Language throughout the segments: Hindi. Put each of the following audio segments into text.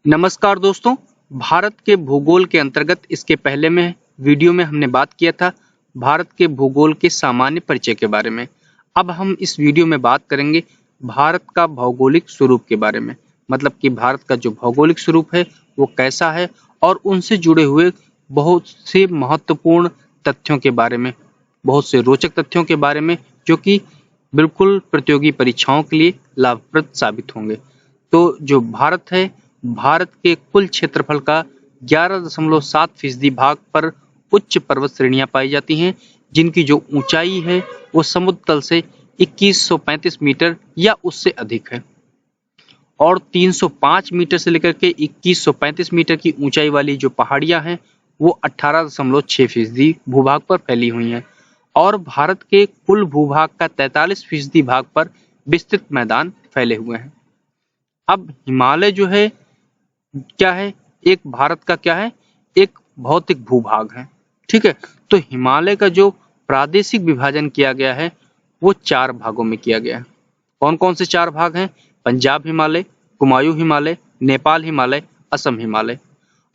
नमस्कार दोस्तों। भारत के भूगोल के अंतर्गत इसके पहले में वीडियो में हमने बात किया था भारत के भूगोल के सामान्य परिचय के बारे में। अब हम इस वीडियो में बात करेंगे भारत का भौगोलिक स्वरूप के बारे में, मतलब कि भारत का जो भौगोलिक स्वरूप है वो कैसा है और उनसे जुड़े हुए बहुत से महत्वपूर्ण तथ्यों के बारे में, बहुत से रोचक तथ्यों के बारे में जो कि बिल्कुल प्रतियोगी परीक्षाओं के लिए लाभप्रद साबित होंगे। तो जो भारत है, भारत के कुल क्षेत्रफल का 11.7% भाग पर उच्च पर्वत श्रेणियां पाई जाती हैं, जिनकी जो ऊंचाई है वो समुद्र तल से 2135 मीटर या उससे अधिक है और 305 मीटर से लेकर के 2135 मीटर की ऊंचाई वाली जो पहाड़ियां हैं वो 18.6% भूभाग पर फैली हुई हैं और भारत के कुल भूभाग का 43% भाग पर विस्तृत मैदान फैले हुए हैं। अब हिमालय जो है क्या है, एक भारत का क्या है, एक भौतिक भूभाग है। ठीक है, तो हिमालय का जो प्रादेशिक विभाजन किया गया है वो 4 भागों में किया गया है। कौन कौन से 4 भाग हैं? पंजाब हिमालय, कुमायूं हिमालय, नेपाल हिमालय, असम हिमालय।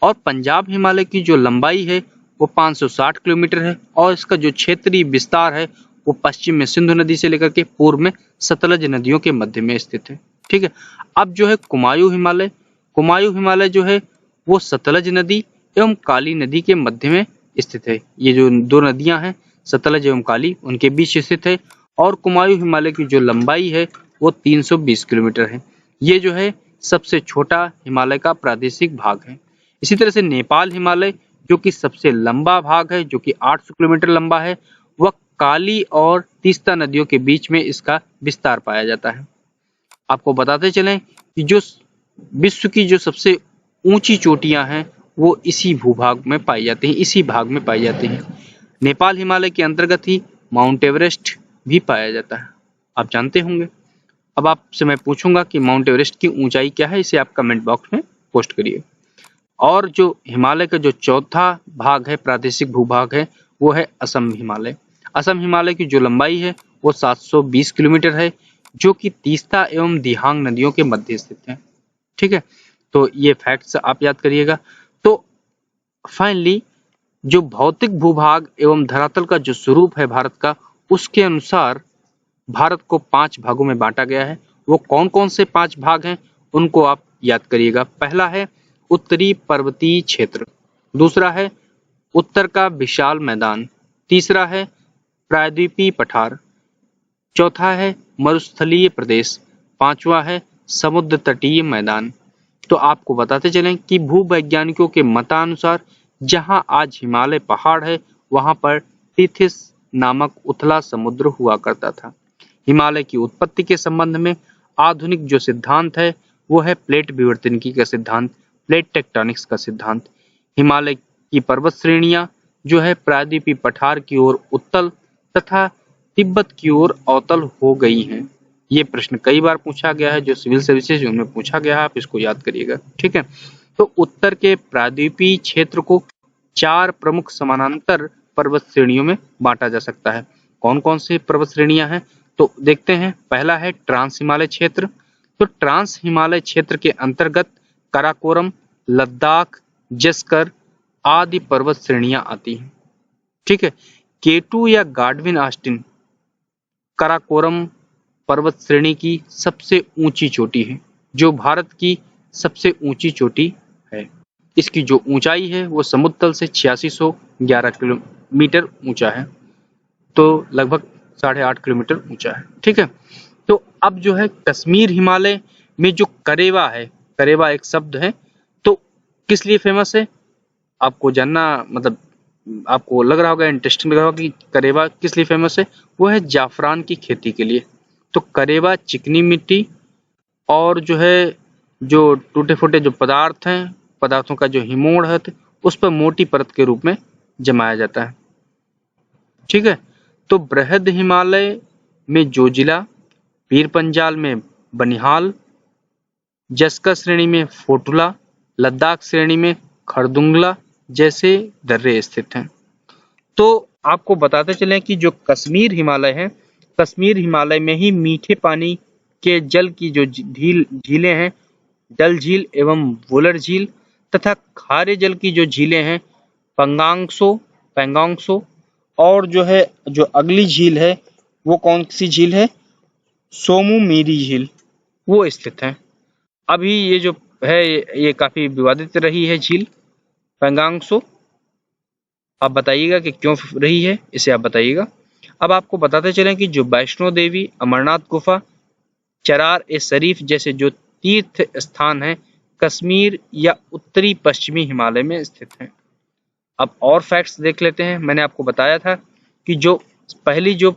और पंजाब हिमालय की जो लंबाई है वो 560 किलोमीटर है और इसका जो क्षेत्रीय विस्तार है वो पश्चिम में सिंधु नदी से लेकर के पूर्व में सतलज नदियों के मध्य में स्थित है। ठीक है, अब जो है कुमायूं हिमालय, कुमायूं हिमालय जो है वो सतलज नदी एवं काली नदी के मध्य में स्थित है। ये जो 2 नदियां हैं सतलज एवं काली, उनके बीच स्थित है और कुमायूं हिमालय की जो लंबाई है वो 320 किलोमीटर है। ये जो है सबसे छोटा हिमालय का प्रादेशिक भाग है। इसी तरह से नेपाल हिमालय जो कि सबसे लंबा भाग है, जो कि 800 किलोमीटर लंबा है, वह काली और तीस्ता नदियों के बीच में इसका विस्तार पाया जाता है। आपको बताते चलें कि जो विश्व की जो सबसे ऊंची चोटियां हैं वो इसी भूभाग में पाई जाती हैं, इसी भाग में पाई जाती हैं। नेपाल हिमालय के अंतर्गत ही माउंट एवरेस्ट भी पाया जाता है, आप जानते होंगे। अब आपसे मैं पूछूंगा कि माउंट एवरेस्ट की ऊंचाई क्या है, इसे आप कमेंट बॉक्स में पोस्ट करिए। और जो हिमालय का जो चौथा भाग है, प्रादेशिक भूभाग है, वो है असम हिमालय। असम हिमालय की जो लंबाई है वो 720 किलोमीटर है, जो कि तीस्ता एवं दिहांग नदियों के मध्य स्थित है। ठीक है, तो ये फैक्ट्स आप याद करिएगा। तो फाइनली जो भौतिक भूभाग एवं धरातल का जो स्वरूप है भारत का, उसके अनुसार भारत को 5 भागों में बांटा गया है। वो कौन कौन से 5 भाग हैं उनको आप याद करिएगा। पहला है उत्तरी पर्वतीय क्षेत्र, दूसरा है उत्तर का विशाल मैदान, तीसरा है प्रायद्वीपीय पठार, चौथा है मरुस्थलीय प्रदेश, पांचवा है समुद्र तटीय मैदान। तो आपको बताते चलें कि भूवैज्ञानिकों के मतानुसार जहां आज हिमालय पहाड़ है वहां पर टिथिस नामक उथला समुद्र हुआ करता था। हिमालय की उत्पत्ति के संबंध में आधुनिक जो सिद्धांत है वो है प्लेट विवर्तनिकी का सिद्धांत, प्लेट टेक्टोनिक्स का सिद्धांत। हिमालय की पर्वत श्रेणियां जो है प्रायद्वीपीय पठार की ओर उत्तल तथा तिब्बत की ओर अवतल हो गई हैं। ये प्रश्न कई बार पूछा गया है, जो सिविल सर्विसेज उनमें पूछा गया है, आप इसको याद करिएगा। ठीक है, तो उत्तर के प्रायद्वीपीय क्षेत्र को 4 प्रमुख समानांतर पर्वत श्रेणियों में बांटा जा सकता है। कौन कौन सी पर्वत श्रेणियां हैं तो देखते हैं। पहला है ट्रांस हिमालय क्षेत्र। तो ट्रांस हिमालय क्षेत्र के अंतर्गत काराकोरम, लद्दाख, जस्कर आदि पर्वत श्रेणियां आती हैं। ठीक है, केटू या गाडविन ऑस्टिन काराकोरम पर्वत श्रेणी की सबसे ऊंची चोटी है, जो भारत की सबसे ऊंची चोटी है। इसकी जो ऊंचाई है वो समुद्र तल से 8611 किलोमीटर ऊंचा है, तो लगभग 8.5 किलोमीटर ऊंचा है। ठीक है, तो अब जो है कश्मीर हिमालय में जो करेवा है, करेवा एक शब्द है, तो किस लिए फेमस है आपको जानना, मतलब आपको लग रहा होगा, इंटरेस्टिंग लग रहा होगा कि करेवा किस लिए फेमस है। वो है जाफरान की खेती के लिए। तो करेवा चिकनी मिट्टी और जो है जो टूटे फूटे जो पदार्थ हैं, पदार्थों का जो हिमोड़ है उस पर मोटी परत के रूप में जमाया जाता है। ठीक है, तो बृहद हिमालय में जोजिला, पीर पंजाल में बनिहाल, जस्कर श्रेणी में फोटुला, लद्दाख श्रेणी में खरदुंगला जैसे दर्रे स्थित हैं। तो आपको बताते चलें कि जो कश्मीर हिमालय है, कश्मीर हिमालय में ही मीठे पानी के जल की जो झीलें हैं डल झील एवं वुलर झील तथा खारे जल की जो झीलें हैं पैंगोंगसो और जो अगली झील है वो कौन सी झील है, सोमुमीरी झील, वो स्थित है। अभी ये जो है ये काफी विवादित रही है झील पैंगोंगसो। आप बताइएगा कि क्यों रही है, इसे आप बताइएगा। अब आपको बताते चलें कि जो वैष्णो देवी, अमरनाथ गुफा, चरार ए शरीफ जैसे जो तीर्थ स्थान हैं कश्मीर या उत्तरी पश्चिमी हिमालय में स्थित हैं। अब और फैक्ट्स देख लेते हैं। मैंने आपको बताया था कि जो पहली जो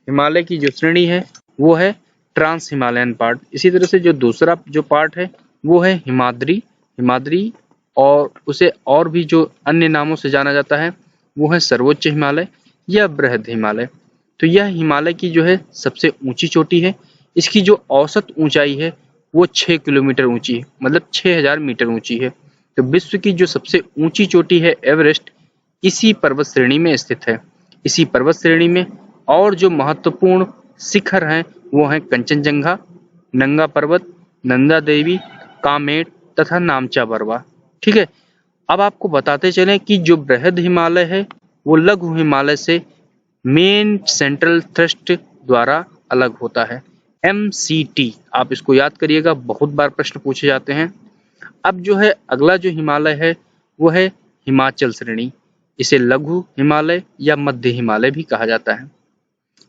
हिमालय की जो श्रेणी है वो है ट्रांस हिमालयन पार्ट। इसी तरह से जो दूसरा जो पार्ट है वो है हिमाद्री और उसे और भी जो अन्य नामों से जाना जाता है वो है सर्वोच्च हिमालय या बृहद हिमालय। तो यह हिमालय की जो है सबसे ऊंची चोटी है। इसकी जो औसत ऊंचाई है वो 6 किलोमीटर ऊंची है, मतलब 6000 मीटर ऊंची है। तो विश्व की जो सबसे ऊंची चोटी है एवरेस्ट इसी पर्वत श्रेणी में स्थित है। इसी पर्वत श्रेणी में और जो महत्वपूर्ण शिखर हैं वो हैं कंचनजंगा, नंगा पर्वत, नंदा देवी, कामेट तथा नामचा बरवा। ठीक है। अब आपको बताते चलें कि जो बृहद हिमालय है वो लघु हिमालय से मेन सेंट्रल थ्रस्ट द्वारा अलग होता है। MCT आप इसको याद करिएगा, बहुत बार प्रश्न पूछे जाते हैं। अब जो है अगला जो हिमालय है वो है हिमाचल श्रेणी। इसे लघु हिमालय या मध्य हिमालय भी कहा जाता है।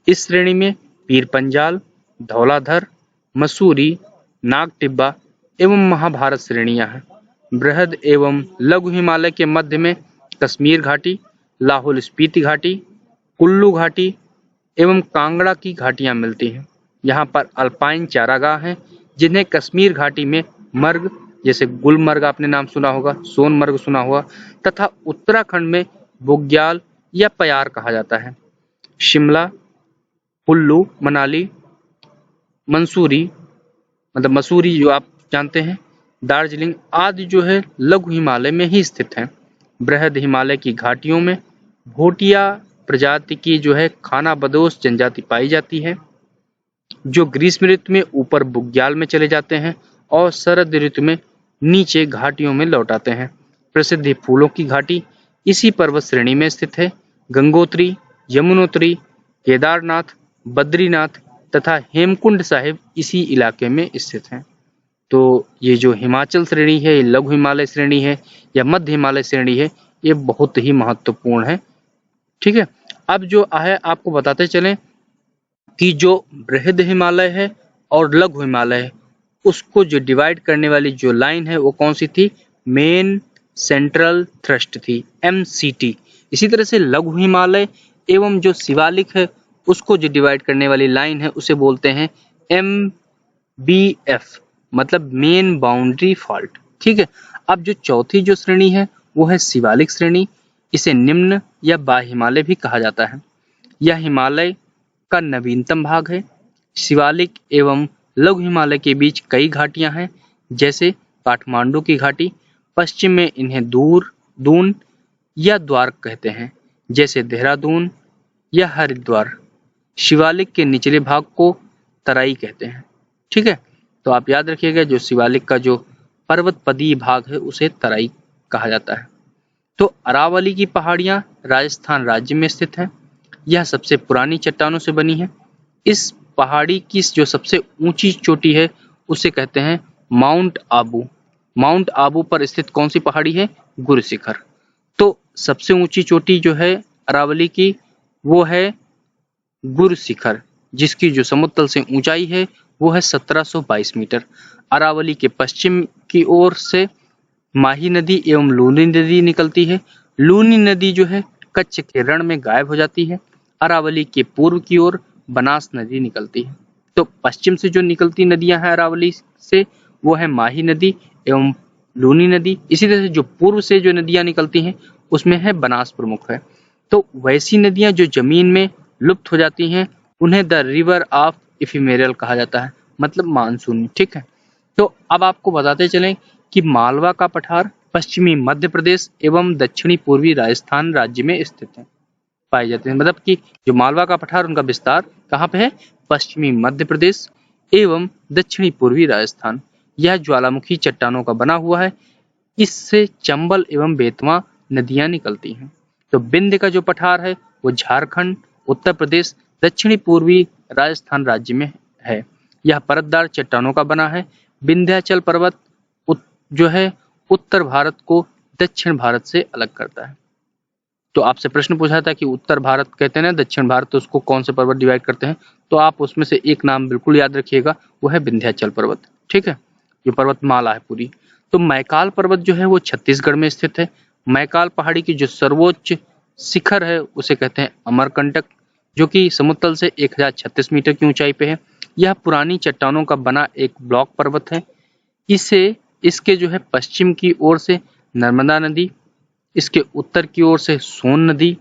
इस श्रेणी में पीर पंजाल, धौलाधर, मसूरी, नाग टिब्बा एवं महाभारत श्रेणियां हैं। बृहद एवं लघु हिमालय के मध्य में कश्मीर घाटी, लाहौल स्पीति घाटी, कुल्लू घाटी एवं कांगड़ा की घाटियां मिलती हैं। यहाँ पर अल्पाइन चारागाह हैं जिन्हें कश्मीर घाटी में मर्ग, जैसे गुलमर्ग आपने नाम सुना होगा, सोनमर्ग सुना होगा, तथा उत्तराखंड में बुग्याल या पयार कहा जाता है। शिमला, कुल्लू मनाली, मंसूरी मतलब मसूरी जो आप जानते हैं, दार्जिलिंग आदि जो है लघु हिमालय में ही स्थित हैं। बृहद हिमालय की घाटियों में भोटिया प्रजाति की जो है खानाबदोश जनजाति पाई जाती है, जो ग्रीष्म ऋतु में ऊपर बुग्याल में चले जाते हैं और शरद ऋतु में नीचे घाटियों में लौट आते हैं। प्रसिद्ध फूलों की घाटी इसी पर्वत श्रेणी में स्थित है। गंगोत्री, यमुनोत्री, केदारनाथ, बद्रीनाथ तथा हेमकुंड साहिब इसी इलाके में स्थित हैं। तो ये जो हिमाचल श्रेणी है, ये लघु हिमालय श्रेणी है या मध्य हिमालय श्रेणी है, ये बहुत ही महत्वपूर्ण है। ठीक है। अब जो है आपको बताते चलें कि जो बृहद हिमालय है और लघु हिमालय है उसको जो डिवाइड करने वाली जो लाइन है वो कौन सी थी, मेन सेंट्रल थ्रस्ट थी, MCT। इसी तरह से लघु हिमालय एवं जो शिवालिक है उसको जो डिवाइड करने वाली लाइन है उसे बोलते हैं MBF, मतलब मेन बाउंड्री फॉल्ट। ठीक है। अब जो चौथी जो श्रेणी है वो है शिवालिक श्रेणी। इसे निम्न या बाह्य हिमालय भी कहा जाता है। यह हिमालय का नवीनतम भाग है। शिवालिक एवं लघु हिमालय के बीच कई घाटियां हैं, जैसे काठमांडू की घाटी। पश्चिम में इन्हें दून या द्वारक कहते हैं, जैसे देहरादून या हरिद्वार। शिवालिक के निचले भाग को तराई कहते हैं। ठीक है। तो आप याद रखिएगा जो शिवालिक का जो पर्वत पदीय भाग है उसे तराई कहा जाता है। तो अरावली की पहाड़ियां राजस्थान राज्य में स्थित हैं। यह सबसे पुरानी चट्टानों से बनी है। इस पहाड़ी की जो सबसे ऊंची चोटी है उसे कहते हैं माउंट आबू। माउंट आबू पर स्थित कौन सी पहाड़ी है, गुरु शिखर। तो सबसे ऊंची चोटी जो है अरावली की वो है गुरु शिखर, जिसकी जो समुद्र तल से ऊंचाई है वो है 1722 मीटर। अरावली के पश्चिम की ओर से माही नदी एवं लूनी नदी निकलती है। लूनी नदी जो है कच्छ के रण में गायब हो जाती है। अरावली के पूर्व की ओर बनास नदी निकलती है। तो पश्चिम से जो निकलती नदियां हैं अरावली से वो है माही नदी एवं लूनी नदी। इसी तरह से जो पूर्व से जो नदियां निकलती हैं उसमें है बनास प्रमुख है। तो वैसी नदियां जो जमीन में लुप्त हो जाती हैं उन्हें द रिवर ऑफ इफिमेरल कहा जाता है, मतलब मानसूनी। ठीक है। तो अब आपको बताते चलें कि मालवा का पठार पश्चिमी मध्य प्रदेश एवं दक्षिणी पूर्वी राजस्थान राज्य में स्थित है, पाए जाते हैं। मतलब कि जो मालवा का पठार उनका विस्तार कहाँ पे है, पश्चिमी मध्य प्रदेश एवं दक्षिणी पूर्वी राजस्थान। यह ज्वालामुखी चट्टानों का बना हुआ है। इससे चंबल एवं बेतवा नदियां निकलती हैं। तो विंध्य का जो पठार है वो झारखंड, उत्तर प्रदेश, दक्षिणी पूर्वी राजस्थान राज्य में है। यह परतदार चट्टानों का बना है। विंध्याचल पर्वत जो है उत्तर भारत को दक्षिण भारत से अलग करता है। तो आपसे प्रश्न पूछा था कि उत्तर भारत कहते हैं ना, दक्षिण भारत, तो उसको कौन से पर्वत डिवाइड करते हैं? तो आप उसमें से एक नाम बिल्कुल याद रखिएगा, वो है विंध्याचल पर्वत। ठीक है, ये पर्वतमाला है पूरी। तो मैकाल पर्वत जो है वो छत्तीसगढ़ में स्थित है। मैकाल पहाड़ी की जो सर्वोच्च शिखर है उसे कहते हैं अमरकंटक, जो कि समुद्र से 1036 मीटर की ऊंचाई पे है। यह पुरानी चट्टानों का बना एक ब्लॉक पर्वत है। इसके जो है पश्चिम की ओर से नर्मदा नदी, इसके उत्तर की ओर से सोन नदी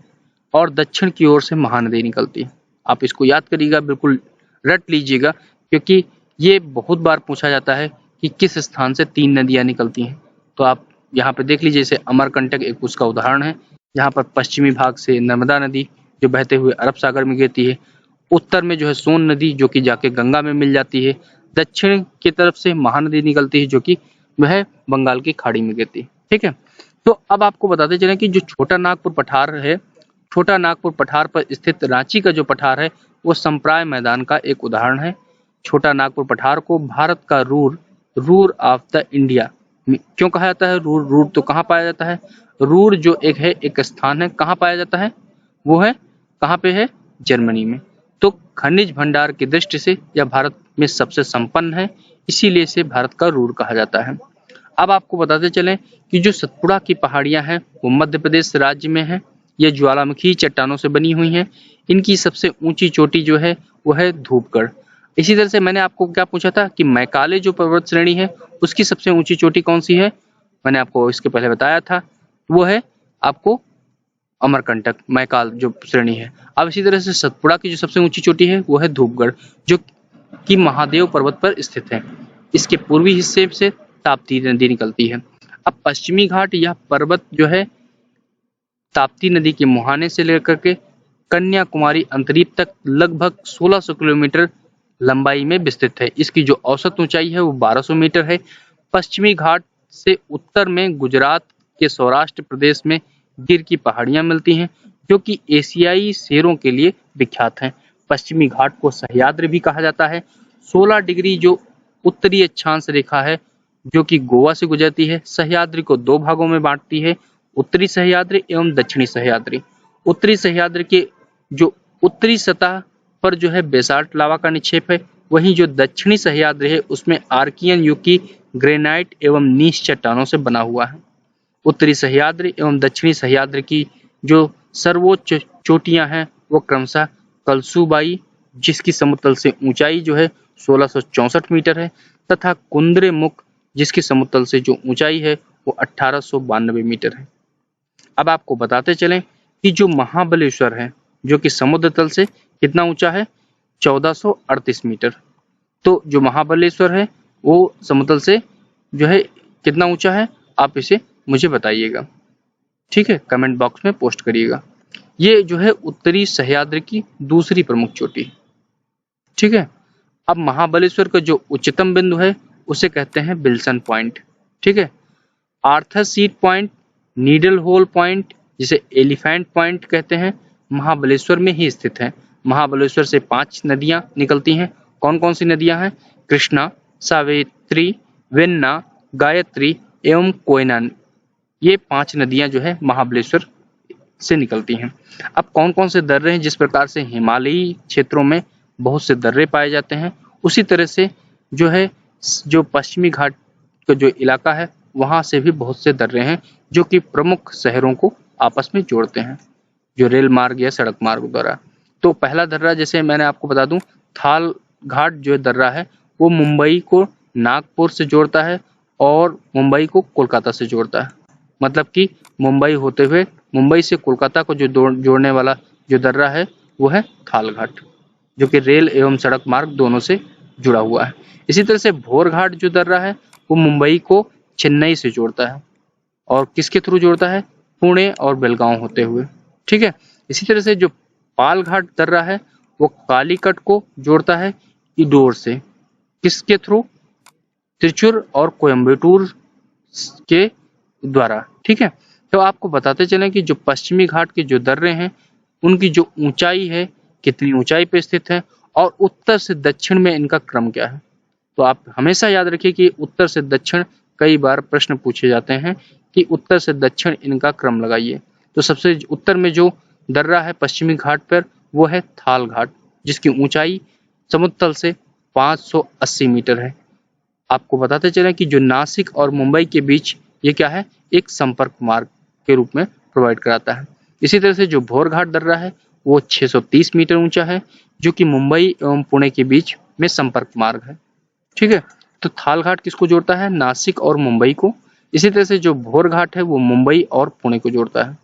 और दक्षिण की ओर से महानदी निकलती है। आप इसको याद करिएगा, बिल्कुल रट लीजिएगा, क्योंकि ये बहुत बार पूछा जाता है कि किस स्थान से 3 नदियां निकलती हैं। तो आप यहाँ पे देख लीजिए, जैसे अमरकंटक एक उसका उदाहरण है। यहाँ पर पश्चिमी भाग से नर्मदा नदी जो बहते हुए अरब सागर में गिरती है, उत्तर में जो है सोन नदी जो कि जाके गंगा में मिल जाती है, दक्षिण की तरफ से महानदी निकलती है जो कि वह बंगाल की खाड़ी में गिरती है। ठीक है, तो अब आपको बताते चलें कि जो छोटा नागपुर पठार है, छोटा नागपुर पठार पर स्थित रांची का जो पठार है वो संप्राय मैदान का एक उदाहरण है। छोटा नागपुर पठार को भारत का रूर ऑफ द इंडिया क्यों कहा जाता है? रूर तो कहाँ पाया जाता है? रूर जो एक स्थान है, कहाँ पाया जाता है? वो है कहाँ पे है? जर्मनी में। तो खनिज भंडार की दृष्टि से यह भारत में सबसे संपन्न है, इसीलिए इसे भारत का रूर कहा जाता है। अब आपको बताते चलें कि जो सतपुड़ा की पहाड़ियां हैं वो मध्य प्रदेश राज्य में है। ये ज्वालामुखी चट्टानों से बनी हुई हैं। इनकी सबसे ऊंची चोटी जो है वो है धूपगढ़। इसी तरह से मैंने आपको क्या पूछा था कि मैकाले जो पर्वत श्रेणी है उसकी सबसे ऊंची चोटी कौन सी है? मैंने आपको इसके पहले बताया था, वो है आपको अमरकंटक, मैकाल जो श्रेणी है। अब इसी तरह से सतपुड़ा की जो सबसे ऊंची चोटी है वो है धूपगढ़, जो कि महादेव पर्वत पर स्थित है। इसके पूर्वी हिस्से से ताप्ती नदी निकलती है। अब पश्चिमी घाट यह पर्वत जो है ताप्ती नदी के मुहाने से लेकर के कन्याकुमारी अंतरीप तक लगभग 1600 किलोमीटर लंबाई में विस्तृत है। इसकी जो औसत ऊंचाई है वो 1200 मीटर है। पश्चिमी घाट से उत्तर में गुजरात के सौराष्ट्र प्रदेश में गिर की पहाड़ियां मिलती हैं, जो कि एशियाई शेरों के लिए विख्यात हैं। पश्चिमी घाट को सह्याद्री भी कहा जाता है। 16 डिग्री जो उत्तरी अक्षांश रेखा है जो कि गोवा से गुजरती है, सह्याद्री को 2 भागों में बांटती है, उत्तरी सह्याद्री एवं दक्षिणी सह्याद्री। उत्तरी सह्याद्री के जो उत्तरी सतह पर जो है बेसाल्ट लावा का निक्षेप है, वहीं जो दक्षिणी सह्याद्री है उसमें आर्कियन युग की ग्रेनाइट एवं नीस चट्टानों से बना हुआ है। उत्तरी सह्याद्री एवं दक्षिणी सह्याद्री की जो सर्वोच्च चोटियां हैं वो क्रमशः कलसूबाई, जिसकी समुतल से ऊंचाई जो है 1664 मीटर है, तथा कुंद्रेमुख, जिसकी समुतल से जो ऊंचाई है वो 1892 मीटर है। अब आपको बताते चलें कि जो महाबलेश्वर है जो कि समुद्र तल से कितना ऊंचा है? 1438 मीटर। तो जो महाबलेश्वर है वो समुद्र से जो है कितना ऊंचा है, आप इसे मुझे बताइएगा। ठीक है, कमेंट बॉक्स में पोस्ट करिएगा। ये जो है उत्तरी सह्याद्री की दूसरी प्रमुख चोटी। ठीक है, अब महाबलेश्वर का जो उच्चतम बिंदु है उसे कहते हैं विल्सन पॉइंट। ठीक है, Arthur seat point, needle hole point, जिसे एलिफेंट पॉइंट कहते हैं, महाबलेश्वर में ही स्थित है। महाबलेश्वर से 5 नदियां निकलती हैं। कौन कौन सी नदियां हैं? कृष्णा, सावित्री, वेन्ना, गायत्री एवं कोयना। ये 5 नदियां जो है महाबलेश्वर से निकलती हैं। अब कौन कौन से दर्रे हैं? जिस प्रकार से हिमालयी क्षेत्रों में बहुत से दर्रे पाए जाते हैं, उसी तरह से जो है जो पश्चिमी घाट का जो इलाका है वहां से भी बहुत से दर्रे हैं जो कि प्रमुख शहरों को आपस में जोड़ते हैं, जो रेल मार्ग या सड़क मार्ग द्वारा। तो पहला दर्रा, जैसे मैंने आपको बता दूं, थाल घाट जो दर्रा है वो मुंबई को नागपुर से जोड़ता है और मुंबई को कोलकाता से जोड़ता है। मतलब कि मुंबई होते हुए मुंबई से कोलकाता को जो जोड़ने वाला जो दर्रा है वो है थाल घाट, जो कि रेल एवं सड़क मार्ग दोनों से जुड़ा हुआ है। इसी तरह से भोर घाट जो दर्रा है वो मुंबई को चेन्नई से जोड़ता है और किसके थ्रू जोड़ता है? पुणे और बेलगांव होते हुए। ठीक है, इसी तरह से जो पाल घाट दर्रा है वो कालीकट को जोड़ता है इंदौर से, किसके थ्रू? त्रिचूर और कोयम्बटूर के द्वारा। ठीक है, तो आपको बताते चलें कि जो पश्चिमी घाट के जो दर्रे हैं उनकी जो ऊंचाई है, कितनी ऊंचाई पे स्थित है और उत्तर से दक्षिण में इनका क्रम क्या है। तो आप हमेशा याद रखिए कि उत्तर से दक्षिण कई बार प्रश्न पूछे जाते हैं कि उत्तर से दक्षिण इनका क्रम लगाइए। तो सबसे उत्तर में जो दर्रा है पश्चिमी घाट पर वो है थाल घाट, जिसकी ऊंचाई समुद्र तल से 580 मीटर है। आपको बताते चलें कि जो नासिक और मुंबई के बीच ये क्या है, एक संपर्क मार्ग के रूप में प्रोवाइड कराता है। इसी तरह से जो भोर घाट दर्रा है वो 630 मीटर ऊंचा है, जो कि मुंबई एवं पुणे के बीच में संपर्क मार्ग है। ठीक है, तो थाल घाट किसको जोड़ता है, नासिक और मुंबई को। इसी तरह से जो भोर घाट है वो मुंबई और पुणे को जोड़ता है।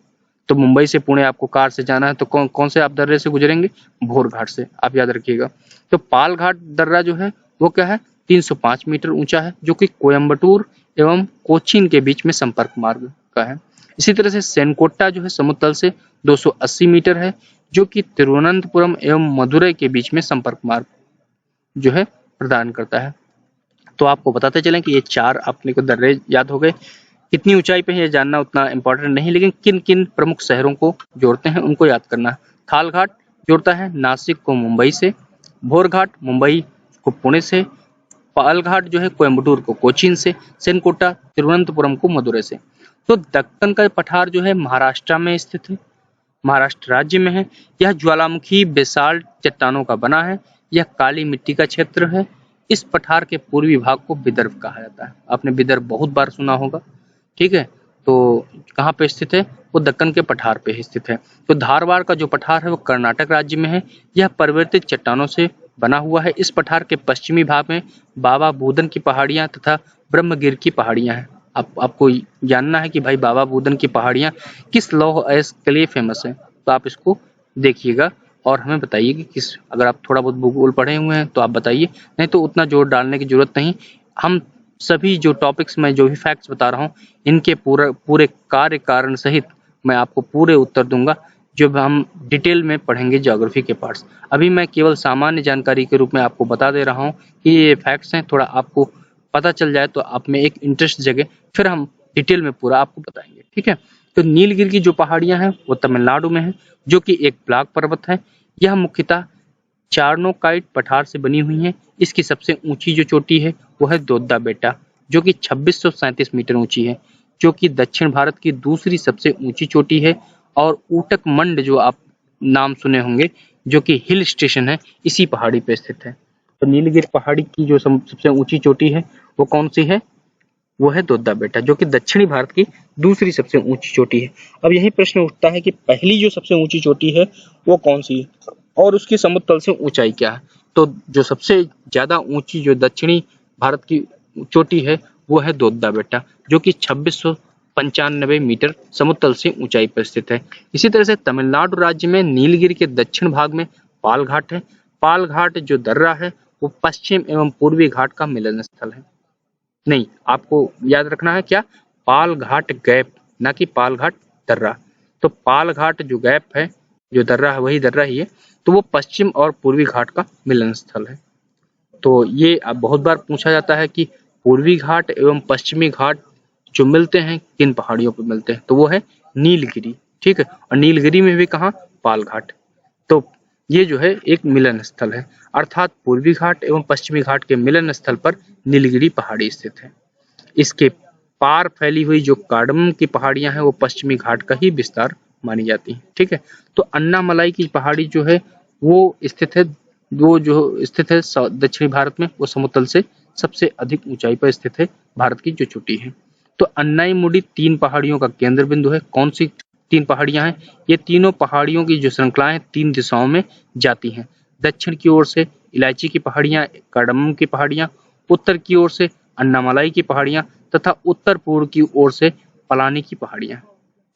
तो मुंबई से पुणे आपको कार से जाना है तो कौन से आप दर्रे से गुजरेंगे, भोर घाट से, आप याद रखिएगा। तो पाल घाट दर्रा जो है वो क्या है, 305 मीटर ऊंचा है, जो कि कोयम्बटूर एवं कोचीन के बीच में संपर्क मार्ग का है। इसी तरह से सेनकोट्टा जो है समुद्र तल से 280 मीटर है, जो कि तिरुवनंतपुरम एवं मदुरई के बीच में संपर्क मार्ग जो है प्रदान करता है। तो आपको बताते चलें कि ये 4 अपने को दर्रे याद हो गए। कितनी ऊंचाई पे है ये जानना उतना इंपॉर्टेंट नहीं, लेकिन किन किन प्रमुख शहरों को जोड़ते हैं उनको याद करना है। थाल घाट जोड़ता है नासिक को मुंबई से, भोर घाट मुंबई को पुणे से, पाल घाट जो है कोयम्बटूर को कोचीन से, सेनकोटा तिरुवनंतपुरम को मदुरै से। तो दक्कन का पठार जो है महाराष्ट्र में स्थित है, महाराष्ट्र राज्य में है। यह ज्वालामुखी बेसाल्ट चट्टानों का बना है। यह काली मिट्टी का क्षेत्र है। इस पठार के पूर्वी भाग को विदर्भ कहा जाता है। आपने विदर्भ बहुत बार सुना होगा। ठीक है, तो कहाँ पे स्थित है, वो दक्कन के पठार पे स्थित है। तो धारवाड़ का जो पठार है वो कर्नाटक राज्य में है। यह परिवर्तित चट्टानों से बना हुआ है। इस पठार के पश्चिमी भाग में बाबा बूदन की पहाड़ियां तथा ब्रह्मगिर की पहाड़ियां हैं। आपको जानना है कि भाई बाबा बूदन की पहाड़ियां किस लौह अयस्क के लिए फेमस है, तो आप इसको देखिएगा और हमें बताइए कि किस, अगर आप थोड़ा बहुत भूगोल पढ़े हुए हैं तो आप बताइए, नहीं तो उतना जोर डालने की जरूरत नहीं। हम सभी जो टॉपिक्स में जो भी फैक्ट्स बता रहा हूँ इनके पूरे कार्य कारण सहित मैं आपको पूरे उत्तर दूंगा, जब हम डिटेल में पढ़ेंगे ज्योग्राफी के पार्ट्स। अभी मैं केवल सामान्य जानकारी के रूप में आपको बता दे रहा हूँ कि ये फैक्ट्स हैं, थोड़ा आपको पता चल जाए तो आप में एक इंटरेस्ट जगे, फिर हम डिटेल में पूरा आपको बताएंगे। ठीक है, तो नीलगिरी की जो पहाड़ियां हैं वो तमिलनाडु में है, जो कि एक ब्लॉक पर्वत है। यह मुख्यतः चार्नोकाइट पठार से बनी हुई है। इसकी सबसे ऊंची जो चोटी है वो है दोद्दा बेटा, जो कि 2637 मीटर ऊंची है, जो कि दक्षिण भारत की दूसरी सबसे ऊंची चोटी है। और ऊटक मंड जो आप नाम सुने होंगे, जो कि हिल स्टेशन है, इसी पहाड़ी पे स्थित है। तो नीलगिरी पहाड़ी की जो सबसे ऊंची चोटी है वो कौन सी है, वो है दोद्दा बेटा, जो कि दक्षिणी भारत की दूसरी सबसे ऊंची चोटी है। अब यही प्रश्न उठता है कि पहली जो सबसे ऊंची चोटी है वो कौन सी है और उसकी समुद्र तल से ऊंचाई क्या है। तो जो सबसे ज्यादा ऊंची जो दक्षिणी भारत की चोटी है वो है दोद्दा बेटा, जो कि 2695 मीटर समुद्र तल से ऊंचाई पर स्थित है। इसी तरह से तमिलनाडु राज्य में नीलगिरी के दक्षिण भाग में पाल घाट है। पाल घाट जो दर्रा है वो पश्चिम एवं पूर्वी घाट का मिलन स्थल है। नहीं, आपको याद रखना है क्या, पाल घाट गैप, ना कि पाल घाट दर्रा। तो पाल घाट जो गैप है, जो दर्रा है वही दर्रा ही है। तो वो पश्चिम और पूर्वी घाट का मिलन स्थल है। तो ये अब बहुत बार पूछा जाता है कि पूर्वी घाट एवं पश्चिमी घाट जो मिलते हैं किन पहाड़ियों पर मिलते हैं, तो वो है नीलगिरी। ठीक है, और नीलगिरी में भी कहाँ, पाल घाट। तो ये जो है एक मिलन स्थल है, अर्थात पूर्वी घाट एवं पश्चिमी घाट के मिलन स्थल पर नीलगिरी पहाड़ी स्थित है। इसके पार फैली हुई जो कार्डमम की पहाड़ियां हैं वो पश्चिमी घाट का ही विस्तार मानी जाती हैं। ठीक है, तो अन्नामलाई की पहाड़ी जो है वो स्थित है, दक्षिणी भारत में, वो समुद्र तल से सबसे अधिक ऊंचाई पर स्थित है, भारत की जो चोटी है। तो अन्नाईमुडी 3 पहाड़ियों का केंद्र बिंदु है। कौन सी 3 पहाड़ियां हैं, ये तीनों पहाड़ियों की जो श्रृंखलाएं 3 दिशाओं में जाती हैं। दक्षिण की ओर से इलायची की पहाड़ियां, कार्डमम की पहाड़ियां, उत्तर की ओर से अन्नामलाई की पहाड़ियां तथा उत्तर पूर्व की ओर से पलानी की पहाड़ियां।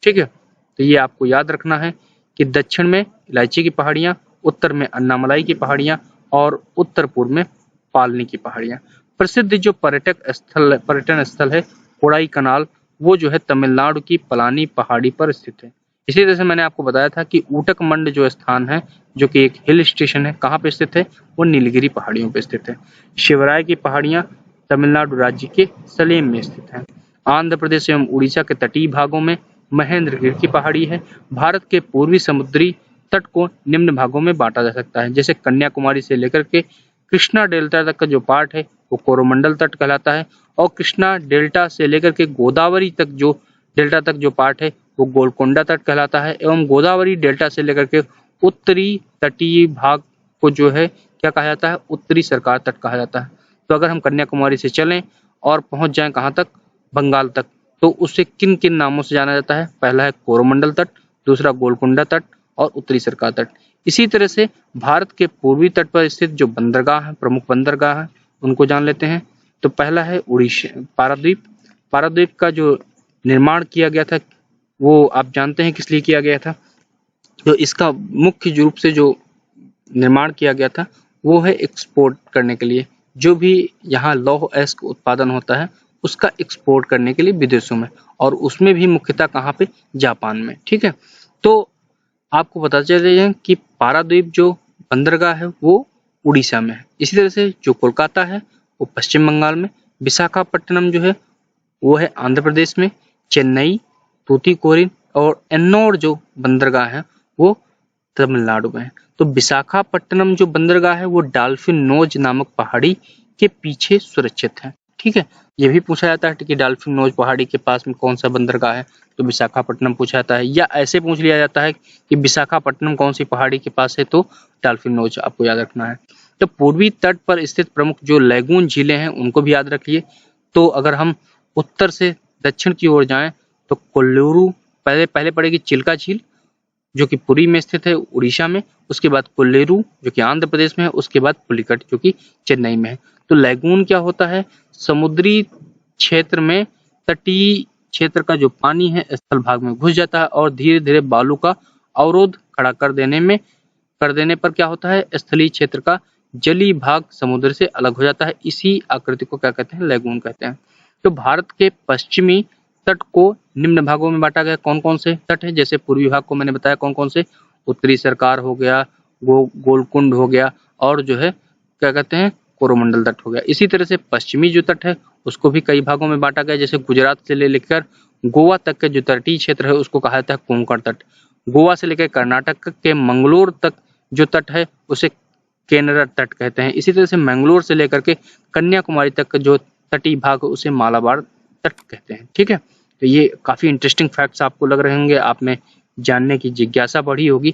ठीक है, तो ये आपको याद रखना है कि दक्षिण में इलायची की पहाड़ियां, उत्तर में अन्नामलाई की पहाड़ियां और उत्तर पूर्व में पालनी की पहाड़ियां। प्रसिद्ध जो पर्यटन स्थल है कोडाई कनाल, वो जो है तमिलनाडु की पलानी पहाड़ी पर स्थित है। इसी तरह से मैंने आपको बताया था कि ऊटक मंड जो स्थान है, जो कि एक हिल स्टेशन है, कहाँ पे स्थित है, वो नीलगिरी पहाड़ियों पे स्थित है। शिवराय की पहाड़ियां तमिलनाडु राज्य के सलेम में स्थित है। आंध्र प्रदेश एवं उड़ीसा के तटीय भागों में महेंद्रगिरी की पहाड़ी है। भारत के पूर्वी समुद्री तट को निम्न भागों में बांटा जा सकता है, जैसे कन्याकुमारी से लेकर के कृष्णा डेल्टा तक का जो पार्ट है वो कोरोमंडल तट कहलाता है, और कृष्णा डेल्टा से लेकर के गोदावरी तक जो डेल्टा तक जो पार्ट है वो गोलकोंडा तट कहलाता है, एवं गोदावरी डेल्टा से लेकर के उत्तरी तटीय भाग को जो है क्या कहा जाता है, उत्तरी सरकार तट कहा जाता है। तो अगर हम कन्याकुमारी से चलें और पहुंच जाएं कहां तक, बंगाल तक, तो उसे किन किन नामों से जाना जाता है? पहला है कोरोमंडल तट, दूसरा गोलकोंडा तट और उत्तरी सरकार तट। इसी तरह से भारत के पूर्वी तट पर स्थित जो बंदरगाह है, प्रमुख बंदरगाह है, उनको जान लेते हैं। तो पहला है उड़ीसा पारादीप। पारादीप का जो निर्माण किया गया था वो आप जानते हैं किस लिए किया गया था? तो इसका मुख्य रूप से जो निर्माण किया गया था वो है एक्सपोर्ट करने के लिए। जो भी यहाँ लौह अयस्क उत्पादन होता है उसका एक्सपोर्ट करने के लिए विदेशों में, और उसमें भी मुख्यतः कहाँ पे? जापान में। ठीक है, तो आपको पता चले कि पारादीप जो बंदरगाह है वो उड़ीसा में है। इसी तरह से जो कोलकाता है वो पश्चिम बंगाल में, विशाखापट्टनम जो है वो है आंध्र प्रदेश में, चेन्नई, तूतीकोरिन और एन्नोर जो बंदरगाह है वो तमिलनाडु में है। तो विशाखापट्टनम जो बंदरगाह है वो डॉल्फिन नोज नामक पहाड़ी के पीछे सुरक्षित है। ठीक है, ये भी पूछा जाता है कि डॉल्फिन नोज पहाड़ी के पास में कौन सा बंदरगाह है, तो विशाखापट्टनम पूछा जाता है, या ऐसे पूछ लिया जाता है कि विशाखापट्टनम कौन सी पहाड़ी के पास है, तो डॉल्फिन नोज आपको याद रखना है। तो पूर्वी तट पर स्थित प्रमुख जो लैगून झीलें हैं उनको भी याद रखिए। तो अगर हम उत्तर से दक्षिण की ओर जाएं तो कोल्लूरू पहले पड़ेगी, चिल्का झील जो कि पुरी में स्थित है उड़ीसा में, उसके बाद कोल्लेरू जो कि आंध्र प्रदेश में है, उसके बाद पुलिकट जो कि चेन्नई में है। तो लैगून क्या होता है? समुद्री क्षेत्र में तटीय क्षेत्र का जो पानी है स्थल भाग में घुस जाता है और धीरे धीरे बालू का अवरोध खड़ा कर देने पर क्या होता है? स्थलीय क्षेत्र का जलीय भाग समुद्र से अलग हो जाता है। इसी आकृति को क्या कहते हैं? लैगून कहते हैं। तो भारत के पश्चिमी तट को निम्न भागों में बांटा गया। कौन कौन से तट है? जैसे पूर्वी भाग को मैंने बताया कौन कौन से, उत्तरी सरकार हो गया, गोलकुंड हो गया, और जो है क्या कहते हैं? कोरोमंडल तट हो गया। इसी तरह से पश्चिमी जो तट है उसको भी कई भागों में बांटा गया, जैसे गुजरात से लेकर गोवा तक के जो तटीय क्षेत्र है उसको कहा जाता है कोंकण तट। गोवा से लेकर कर्नाटक के मंगलोर तक जो तट है उसे केनरा तट कहते हैं। इसी तरह से मंगलोर से लेकर के कन्याकुमारी तक का जो तटीय भाग है उसे मालाबार तट कहते हैं। ठीक है, तो ये काफी इंटरेस्टिंग फैक्ट्स आपको लग रहे होंगे, आप में जानने की जिज्ञासा बढ़ी होगी।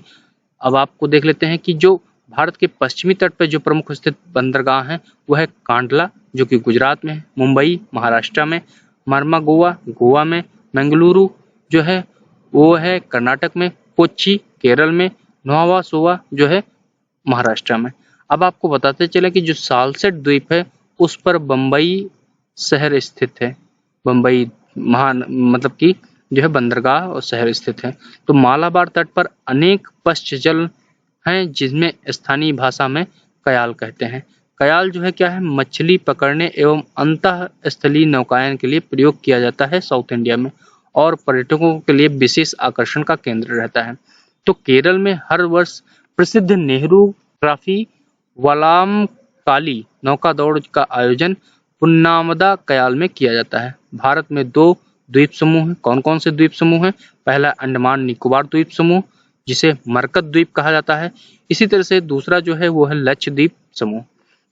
अब आपको देख लेते हैं कि जो भारत के पश्चिमी तट पर जो प्रमुख स्थित बंदरगाह हैं वो है कांडला जो कि गुजरात में है, मुंबई महाराष्ट्र में, मर्मागोवा गोवा में, मंगलुरु जो है वो है कर्नाटक में, कोच्चि केरल में, नोवा सोवा जो है महाराष्ट्र में। अब आपको बताते चले कि जो सालसेट द्वीप है उस पर बम्बई शहर स्थित है। बम्बई महान मतलब कि जो है बंदरगाह और शहर स्थित है। तो मालाबार तट पर अनेक पश्च जल हैं जिसमें स्थानीय भाषा में कयाल कहते हैं। कयाल जो है क्या है? मछली पकड़ने एवं अंतः स्थलीय नौकायन के लिए प्रयोग किया जाता है साउथ इंडिया में, और पर्यटकों के लिए विशेष आकर्षण का केंद्र रहता है। तो केरल में हर वर्ष प्रसिद्ध नेहरू ट्रॉफी वल्लमकाली नौका दौड़ का आयोजन पुन्नामदा कयाल में किया जाता है। भारत में 2 द्वीप समूह हैं। कौन कौन से द्वीप समूह हैं? पहला अंडमान निकोबार द्वीप समूह जिसे मरकत द्वीप कहा जाता है। इसी तरह से दूसरा जो है वो है लक्षद्वीप समूह।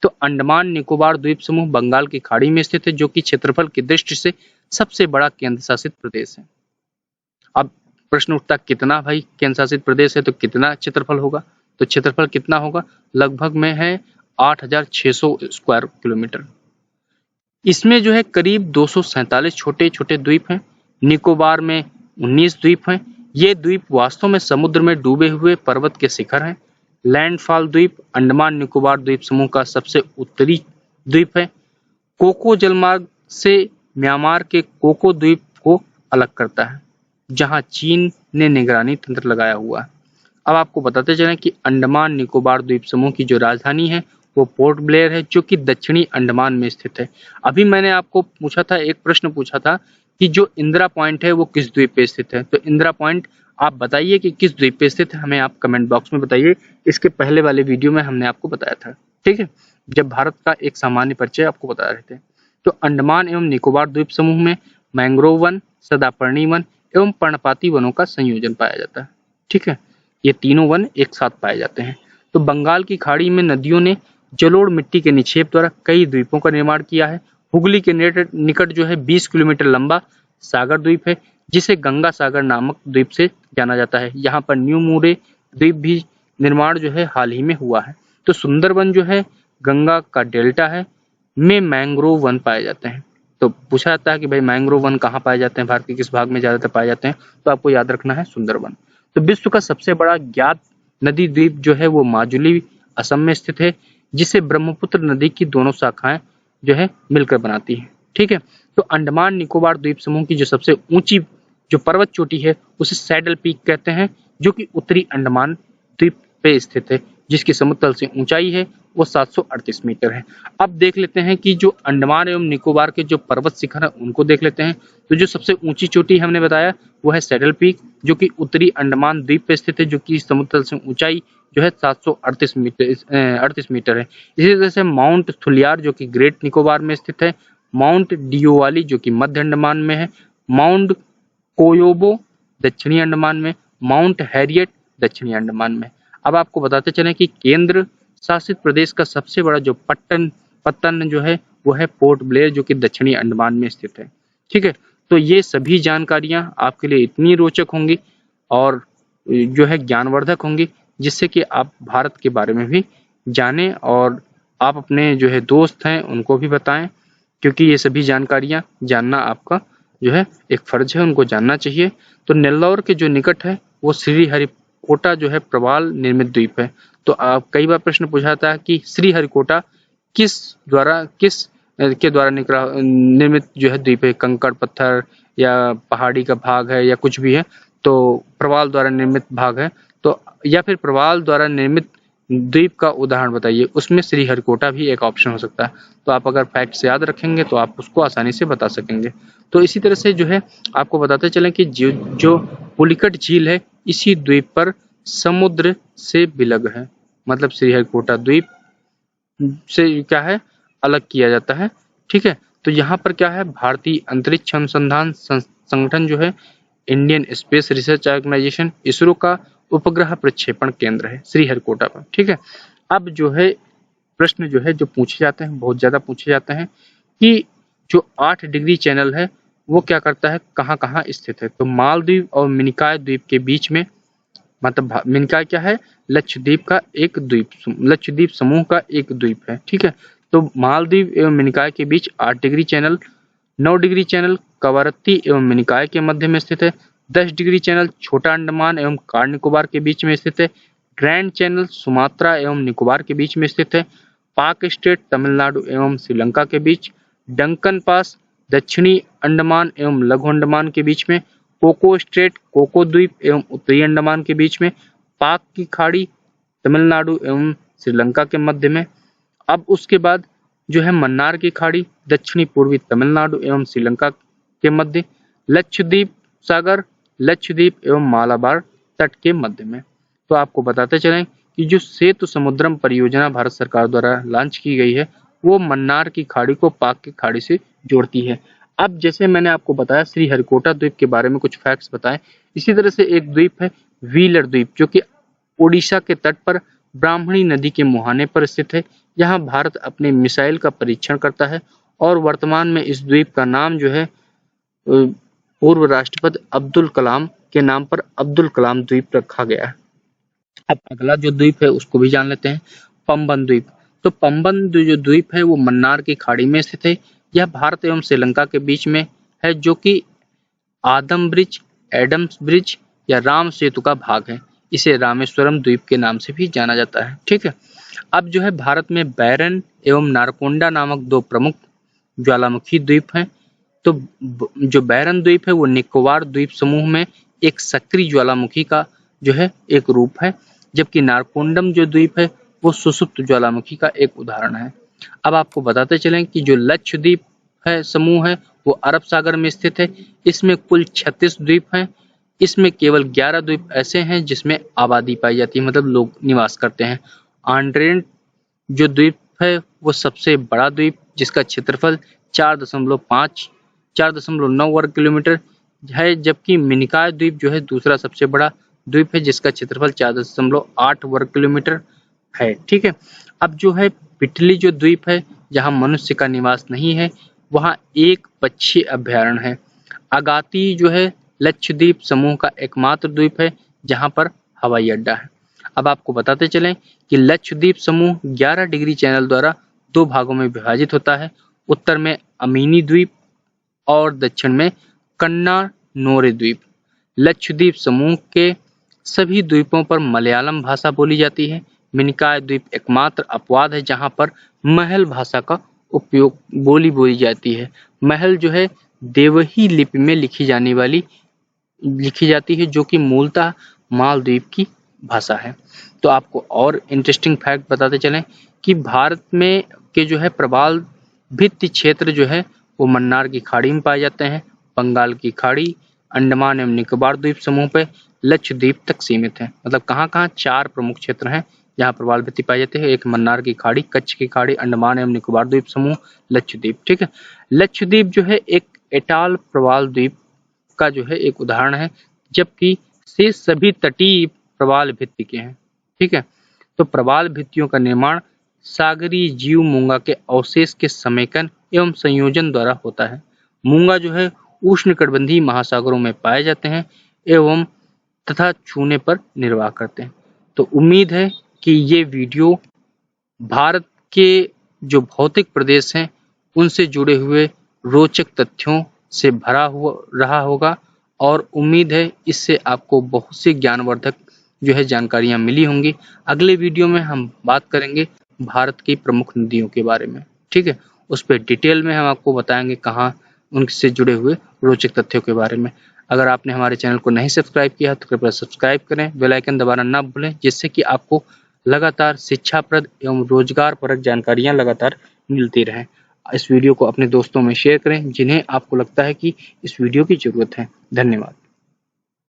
तो अंडमान निकोबार द्वीप समूह बंगाल की खाड़ी में स्थित है जो कि क्षेत्रफल की दृष्टि से सबसे बड़ा केंद्र शासित प्रदेश है। अब प्रश्न उठता कितना भाई केंद्र शासित प्रदेश है तो कितना क्षेत्रफल होगा? तो क्षेत्रफल कितना होगा? लगभग में है 8,600 स्क्वायर किलोमीटर। इसमें जो है करीब 247 छोटे छोटे द्वीप हैं। निकोबार में 19 द्वीप हैं। ये द्वीप वास्तव में समुद्र में डूबे हुए पर्वत के शिखर हैं। लैंडफॉल द्वीप अंडमान निकोबार द्वीप समूह का सबसे उत्तरी द्वीप है। कोको जलमार्ग से म्यांमार के कोको द्वीप को अलग करता है, जहां चीन ने निगरानी तंत्र लगाया हुआ है। अब आपको बताते चलें कि अंडमान निकोबार द्वीप समूह की जो राजधानी है वो पोर्ट ब्लेयर है जो कि दक्षिणी अंडमान में स्थित है। अभी मैंने आपको पूछा था, एक प्रश्न पूछा था कि जो इंदिरा पॉइंट है वो किस द्वीप पे स्थित है। तो इंदिरा पॉइंट आप बताइए कि किस द्वीप पे स्थित है, हमें आप कमेंट बॉक्स में बताइए। इसके पहले वाले वीडियो में हमने आपको बताया था, ठीक है, जब भारत का एक सामान्य परिचय आपको बता रहे थे। तो अंडमान एवं निकोबार द्वीप समूह में मैंग्रोव वन, सदापर्णी वन एवं पर्णपाती वनों का संयोजन पाया जाता है। ठीक है, ये तीनों वन एक साथ पाए जाते हैं। तो बंगाल की खाड़ी में नदियों ने जलोढ़ मिट्टी के निक्षेप द्वारा कई द्वीपों का निर्माण किया है। हुगली के निकट जो है 20 किलोमीटर लंबा सागर द्वीप है, जिसे गंगा सागर नामक द्वीप से जाना जाता है। यहाँ पर न्यू मुरे द्वीप भी निर्माण जो है हाल ही में हुआ है। तो सुंदरबन जो है गंगा का डेल्टा है में मैंग्रोव वन पाए जाते हैं। तो पूछा जाता है कि भाई मैंग्रोव वन कहाँ पाए जाते हैं, भारत के किस भाग में ज्यादातर पाए जाते हैं, तो आपको याद रखना है सुंदरबन। तो विश्व का सबसे बड़ा ज्ञात नदी द्वीप जो है वो माजुली असम में स्थित है, जिसे ब्रह्मपुत्र नदी की दोनों शाखाएं जो है मिलकर बनाती है। ठीक है, तो अंडमान निकोबार द्वीप समूह की जो सबसे ऊंची जो पर्वत चोटी है उसे सैडल पीक कहते हैं, जो कि उत्तरी अंडमान द्वीप पे स्थित है, जिसकी समुद्र तल से ऊंचाई है वो 738 मीटर है। अब देख लेते हैं कि जो अंडमान एवं निकोबार के जो पर्वत शिखर है उनको देख लेते हैं। तो जो सबसे ऊंची चोटी हमने बताया वो है सैडल पीक, जो कि उत्तरी अंडमान द्वीप पे स्थित है, जो कि समुद्र तल से ऊंचाई जो है 738 मीटर है। इसी तरह से माउंट थुलियार जो कि ग्रेट निकोबार में स्थित है, माउंट डियोवाली जो कि मध्य अंडमान में है, माउंट कोयोबो दक्षिणी अंडमान में, माउंट हैरियट दक्षिणी अंडमान में। अब आपको बताते चलें कि केंद्र शासित प्रदेश का सबसे बड़ा जो पत्तन जो है वो है पोर्ट ब्लेयर, जो कि दक्षिणी अंडमान में स्थित है। ठीक है, तो ये सभी जानकारियां आपके लिए इतनी रोचक होंगी और जो है ज्ञानवर्धक होंगी, जिससे कि आप भारत के बारे में भी जानें और आप अपने जो है दोस्त हैं उनको भी बताएं, क्योंकि ये सभी जानकारियां जानना आपका जो है एक फर्ज है, उनको जानना चाहिए। तो नेल्लौर के जो निकट है वो श्रीहरिकोटा जो है प्रवाल निर्मित द्वीप है। तो आप कई बार प्रश्न पूछा जाता है कि श्रीहरिकोटा किस के द्वारा निर्मित जो है द्वीप है, कंकड़ पत्थर या पहाड़ी का भाग है या कुछ भी है, तो प्रवाल द्वारा निर्मित भाग है, तो या फिर प्रवाल द्वारा निर्मित द्वीप का उदाहरण बताइए, उसमें श्रीहरिकोटा भी एक ऑप्शन हो सकता है। तो आप अगर फैक्ट्स याद रखेंगे तो आप उसको आसानी से बता सकेंगे। तो इसी तरह से जो है आपको बताते चलें कि जो पुलिकट झील है इसी द्वीप पर समुद्र से विलग है, मतलब श्रीहरिकोटा द्वीप से क्या है अलग किया जाता है। ठीक है, तो यहाँ पर क्या है भारतीय अंतरिक्ष अनुसंधान संगठन जो है Indian space research organisation ISRO का उपग्रह प्रक्षेपण केंद्र है श्रीहरिकोटा पर। ठीक है, अब जो है प्रश्न जो है जो पूछे जाते हैं बहुत ज्यादा पूछे जाते हैं कि जो 8 डिग्री चैनल है वो क्या करता है, कहाँ कहाँ स्थित है। तो मालदीव और मिनिकॉय द्वीप के बीच में, मतलब मिनिकॉय क्या है, लक्षद्वीप का एक द्वीप, लक्षद्वीप समूह का एक द्वीप है। ठीक है, तो मालदीव एवं मिनिकॉय के बीच 8 degree channel, 9 degree channel Kavaratti एवं मिनिकॉय के मध्य में स्थित है, 10 डिग्री चैनल छोटा अंडमान एवं कार निकोबार के बीच में स्थित है, ग्रैंड चैनल सुमात्रा एवं निकोबार के बीच में स्थित है, पाक स्टेट तमिलनाडु एवं श्रीलंका के बीच, डंकन पास दक्षिणी अंडमान एवं लघु अंडमान के बीच में, कोको स्ट्रेट कोको द्वीप एवं उत्तरी अंडमान के बीच में, पाक की खाड़ी तमिलनाडु एवं श्रीलंका के मध्य में। अब उसके बाद जो है मन्नार की खाड़ी दक्षिणी पूर्वी तमिलनाडु एवं श्रीलंका के मध्य, लक्षद्वीप सागर लक्षद्वीप एवं मालाबार तट के मध्य में। तो आपको बताते चलें कि जो सेतु समुद्रम परियोजना भारत सरकार द्वारा लॉन्च की गई है वो मन्नार की खाड़ी को पाक की खाड़ी से जोड़ती है। अब जैसे मैंने आपको बताया श्रीहरिकोटा द्वीप के बारे में कुछ फैक्ट्स बताएं, इसी तरह से एक द्वीप है व्हीलर द्वीप, जो कि ओडिशा के तट पर ब्राह्मणी नदी के मुहाने पर स्थित है। यहाँ भारत अपने मिसाइल का परीक्षण करता है और वर्तमान में इस द्वीप का नाम जो है पूर्व राष्ट्रपति अब्दुल कलाम के नाम पर अब्दुल कलाम द्वीप रखा गया है। अब अगला जो द्वीप है उसको भी जान लेते हैं, पंबन द्वीप। तो पंबन जो द्वीप है वो मन्नार की खाड़ी में स्थित है। यह भारत एवं श्रीलंका के बीच में है, जो कि एडम्स ब्रिज या राम सेतु का भाग है। इसे रामेश्वरम द्वीप के नाम से भी जाना जाता है। ठीक है, अब जो है भारत में बैरन एवं नारकोंडा नामक 2 प्रमुख ज्वालामुखी द्वीप हैं। तो जो बैरन द्वीप है वो निकोबार द्वीप समूह में एक सक्रिय ज्वालामुखी का जो है एक रूप है, जबकि नारकोंडम जो द्वीप है वो सुषुप्त ज्वालामुखी का एक उदाहरण है। अब आपको बताते चलें कि जो लक्षद्वीप है समूह है वो अरब सागर में स्थित है। इसमें कुल 36 द्वीप हैं। इसमें केवल 11 द्वीप ऐसे हैं जिसमें आबादी पाई जाती है, मतलब लोग निवास करते हैं। आंड्रेंट जो द्वीप है वो सबसे बड़ा द्वीप, जिसका क्षेत्रफल 4.9 वर्ग किलोमीटर है, जबकि मिनिकॉय द्वीप जो है दूसरा सबसे बड़ा द्वीप है जिसका क्षेत्रफल 4.8 वर्ग किलोमीटर है। ठीक है, अब जो है पिटली जो द्वीप है जहां मनुष्य का निवास नहीं है, वहां एक पक्षी अभ्यारण्य है। अगाती जो है लक्षद्वीप समूह का एकमात्र द्वीप है जहां पर हवाई अड्डा है। अब आपको बताते चलें कि लक्षद्वीप समूह 11 डिग्री चैनल द्वारा 2 भागों में विभाजित होता है, उत्तर में अमीनी द्वीप और दक्षिण में कन्नानोरे द्वीप। लक्षद्वीप समूह के सभी द्वीपों पर मलयालम भाषा बोली जाती है। मिनिकॉय द्वीप एकमात्र अपवाद है जहां पर महल भाषा का उपयोग बोली जाती है। महल जो है देवही लिपि में लिखी जाती है जो कि मूलतः मालद्वीप की भाषा है। तो आपको और इंटरेस्टिंग फैक्ट बताते चलें कि भारत में के जो है प्रवाल भित्ति क्षेत्र जो है वो मन्नार की खाड़ी में पाए जाते हैं। बंगाल की खाड़ी, अंडमान एवं निकोबार द्वीप समूह पे लक्षद्वीप तक सीमित है। मतलब कहाँ-कहाँ 4 प्रमुख क्षेत्र हैं जहाँ प्रवाल भित्ति पाई जाती है। एक मन्नार की खाड़ी, कच्छ की खाड़ी, अंडमान एवं निकोबार द्वीप समूह, लक्षद्वीप। ठीक है, लक्षद्वीप जो है एक एटाल प्रवाल द्वीप का जो है एक उदाहरण है, जबकि शेष सभी तटीय प्रवाल भित्ति के हैं। ठीक है, तो प्रवाल भित्तियों का निर्माण सागरीय जीव मूंगा के अवशेष के समेकन एवं संयोजन द्वारा होता है। मूंगा जो है उष्णकटिबंधीय महासागरों में पाए जाते हैं एवं तथा छूने पर निर्वाह करते हैं। तो उम्मीद है कि ये वीडियो भारत के जो भौतिक प्रदेश हैं उनसे जुड़े हुए रोचक तथ्यों से भरा हुआ रहा होगा और उम्मीद है इससे आपको बहुत सी ज्ञानवर्धक जो है जानकारियां मिली होंगी। अगले वीडियो में हम बात करेंगे भारत की प्रमुख नदियों के बारे में। ठीक है, उस पर डिटेल में हम आपको बताएंगे कहाँ उनसे जुड़े हुए रोचक तथ्यों के बारे में। अगर आपने हमारे चैनल को नहीं सब्सक्राइब किया तो कृपया सब्सक्राइब करें, बेल आइकन दबाना ना भूलें, जिससे कि आपको लगातार शिक्षाप्रद एवं रोजगारपरक जानकारियां लगातार मिलती रहें। इस वीडियो को अपने दोस्तों में शेयर करें जिन्हें आपको लगता है कि इस वीडियो की जरूरत है। धन्यवाद।